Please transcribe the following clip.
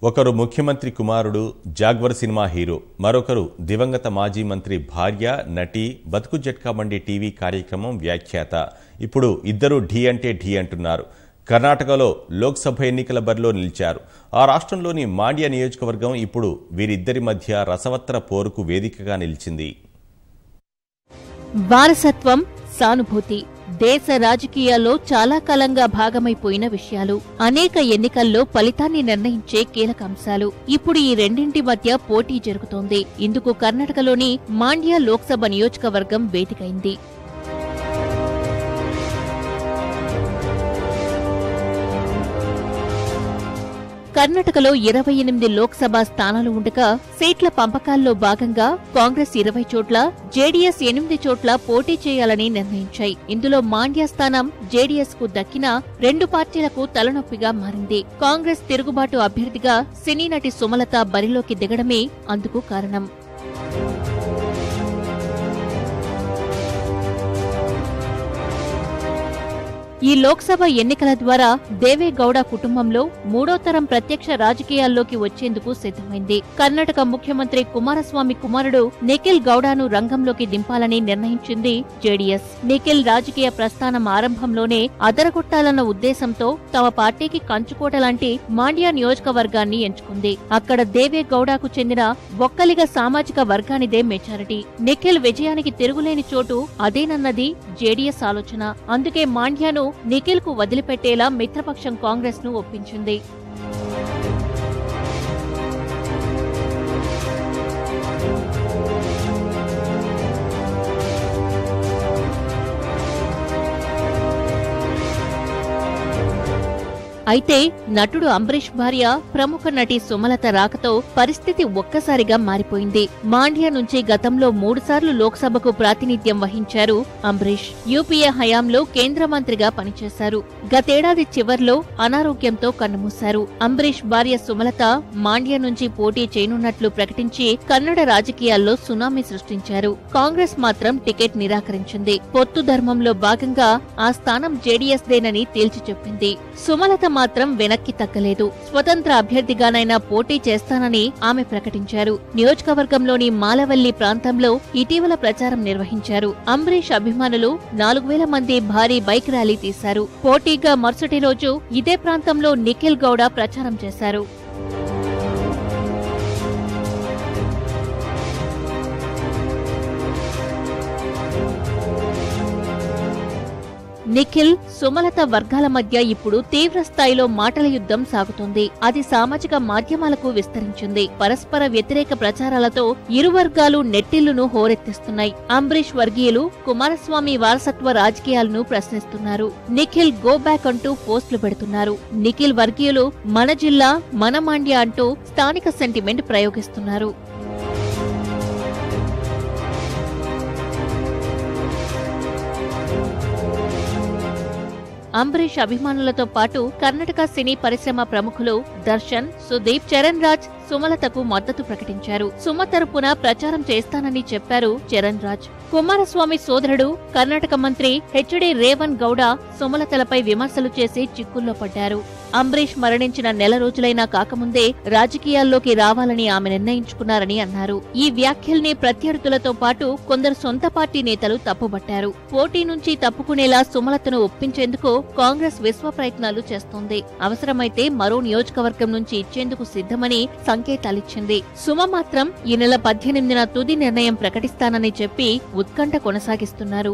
ఒకరు ముఖ్యమంత్రి కుమారుడు, జాగ్వర్ సినిమా హీరో, మరొకరు దివంగత మాజీ మంత్రి భార్య, నటి, బతుకు జట్కా బండి టీవీ కార్యక్రమం వ్యాఖ్యాత. ఇప్పుడు ఇద్దరు ఢీ అంటే ఢీ అంటున్నారు. కర్ణాటకలో లోక్సభ ఎన్నికల బరిలో నిలిచారు. ఆ రాష్ట్రంలోని మాండ్య నియోజకవర్గం ఇప్పుడు వీరిద్దరి మధ్య రసవత్తర పోరుకు వేదికగా నిలిచింది. వారసత్వం, సానుభూతి దేశ రాజకీయాల్లో చాలా కాలంగా భాగమైపోయిన విషయాలు. అనేక ఎన్నికల్లో ఫలితాన్ని నిర్ణయించే కీలక అంశాలు. ఇప్పుడు ఈ రెండింటి మధ్య పోటీ జరుగుతోంది. ఇందుకు కర్ణాటకలోని మాండ్య లోక్సభ నియోజకవర్గం వేదికైంది. కర్ణాటకలో 28 లోక్సభ స్థానాలు ఉండగా సీట్ల పంపకాల్లో భాగంగా కాంగ్రెస్ 20 చోట్ల, జేడీఎస్ 8 చోట్ల పోటీ చేయాలని నిర్ణయించాయి. ఇందులో మాండ్య స్థానం జేడీఎస్ కు దక్కినా 2 పార్టీలకు తలనొప్పిగా మారింది. కాంగ్రెస్ తిరుగుబాటు అభ్యర్థిగా సినీ నటి సుమలత బరిలోకి దిగడమే అందుకు కారణం. ఈ లోక్సభ ఎన్నికల ద్వారా దేవేగౌడ కుటుంబంలో మూడో తరం ప్రత్యక్ష రాజకీయాల్లోకి వచ్చేందుకు సిద్ధమైంది. కర్ణాటక ముఖ్యమంత్రి కుమారస్వామి కుమారుడు నిఖిల్ గౌడను రంగంలోకి దింపాలని నిర్ణయించింది జేడీఎస్. నిఖిల్ రాజకీయ ప్రస్థానం ఆరంభంలోనే అదరగొట్టాలన్న ఉద్దేశంతో తమ పార్టీకి కంచుకోట లాంటి మాండ్య నియోజకవర్గాన్ని ఎంచుకుంది. అక్కడ దేవేగౌడకు చెందిన ఒక్కలిగ సామాజిక వర్గానిదే మెజారిటీ. నిఖిల్ విజయానికి తిరుగులేని చోటు అదేనన్నది జేడీఎస్ ఆలోచన. అందుకే మాండ్యను నిఖిల్ కు వదిలిపెట్టేలా మిత్రపక్షం కాంగ్రెస్ ను ఒప్పించింది. అయితే నటుడు అంబరీష్ భార్య, ప్రముఖ నటి సుమలత రాకతో పరిస్థితి ఒక్కసారిగా మారిపోయింది. మాండ్య నుంచి గతంలో 3 సార్లు లోక్సభకు ప్రాతినిధ్యం వహించారు అంబరీష్. యూపీఏ హయాంలో కేంద్ర మంత్రిగా పనిచేశారు. గతేడాది చివర్లో అనారోగ్యంతో కన్నుమూశారు. అంబరీష్ భార్య సుమలత మాండ్య నుంచి పోటీ చేయనున్నట్లు ప్రకటించి కన్నడ రాజకీయాల్లో సునామీ సృష్టించారు. కాంగ్రెస్ మాత్రం టికెట్ నిరాకరించింది. పొత్తు ధర్మంలో భాగంగా ఆ స్థానం జేడీఎస్ దేనని తేల్చి చెప్పింది. సుమలత మాత్రం వెనక్కి తగ్గలేదు. స్వతంత్ర అభ్యర్థిగానైనా పోటీ చేస్తానని ఆమె ప్రకటించారు. నియోజకవర్గంలోని మాలవల్లి ప్రాంతంలో ఇటీవల ప్రచారం నిర్వహించారు. అంబరీష్ అభిమానులు 4000 మంది భారీ బైక్ ర్యాలీ తీశారు. పోటీగా మరుసటి రోజు ఇదే ప్రాంతంలో నిఖిల్ గౌడ ప్రచారం చేశారు. నిఖిల్, సుమలత వర్గాల మధ్య ఇప్పుడు తీవ్ర స్థాయిలో మాటల యుద్ధం సాగుతోంది. అది సామాజిక మాధ్యమాలకు విస్తరించింది. పరస్పర వ్యతిరేక ప్రచారాలతో ఇరు వర్గాలు నెట్టిల్లును హోరెత్తిస్తున్నాయి. అంబరీష్ వర్గీయులు కుమారస్వామి వారసత్వ రాజకీయాలను ప్రశ్నిస్తున్నారు. నిఖిల్ గో బ్యాక్ అంటూ పోస్టులు పెడుతున్నారు. నిఖిల్ వర్గీయులు మన జిల్లా, మన మాండ్య అంటూ స్థానిక సెంటిమెంట్ ప్రయోగిస్తున్నారు. అంబరీష్ అభిమానులతో పాటు కర్ణాటక సినీ పరిశ్రమ ప్రముఖులు దర్శన్, సుదీప్, చరణ్ రాజ్ సుమలతకు మద్దతు ప్రకటించారు. సుమ తరపున ప్రచారం చేస్తానని చెప్పారు చరణ్ రాజ్. కుమారస్వామి సోదరుడు కర్ణాటక మంత్రి హెచ్డి రేవన్ గౌడ సుమలతలపై విమర్శలు చేసి చిక్కుల్లో పడ్డారు. అంబరీష్ మరణించిన నెల రోజులైనా కాకముందే రాజకీయాల్లోకి రావాలని ఆమె నిర్ణయించుకున్నారని అన్నారు. ఈ వ్యాఖ్యల్ని ప్రత్యర్థులతో పాటు కొందరు సొంత పార్టీ నేతలు తప్పుబట్టారు. పోటీ నుంచి తప్పుకునేలా సుమలతను ఒప్పించేందుకు కాంగ్రెస్ విశ్వ ప్రయత్నాలు చేస్తోంది. అవసరమైతే మరో నియోజకవర్గం నుంచి ఇచ్చేందుకు సిద్ధమని సంకేతాలిచ్చింది. సుమ మాత్రం ఈ నెల 18న తుది నిర్ణయం ప్రకటిస్తానని చెప్పి ఉత్కంఠ కొనసాగిస్తున్నారు.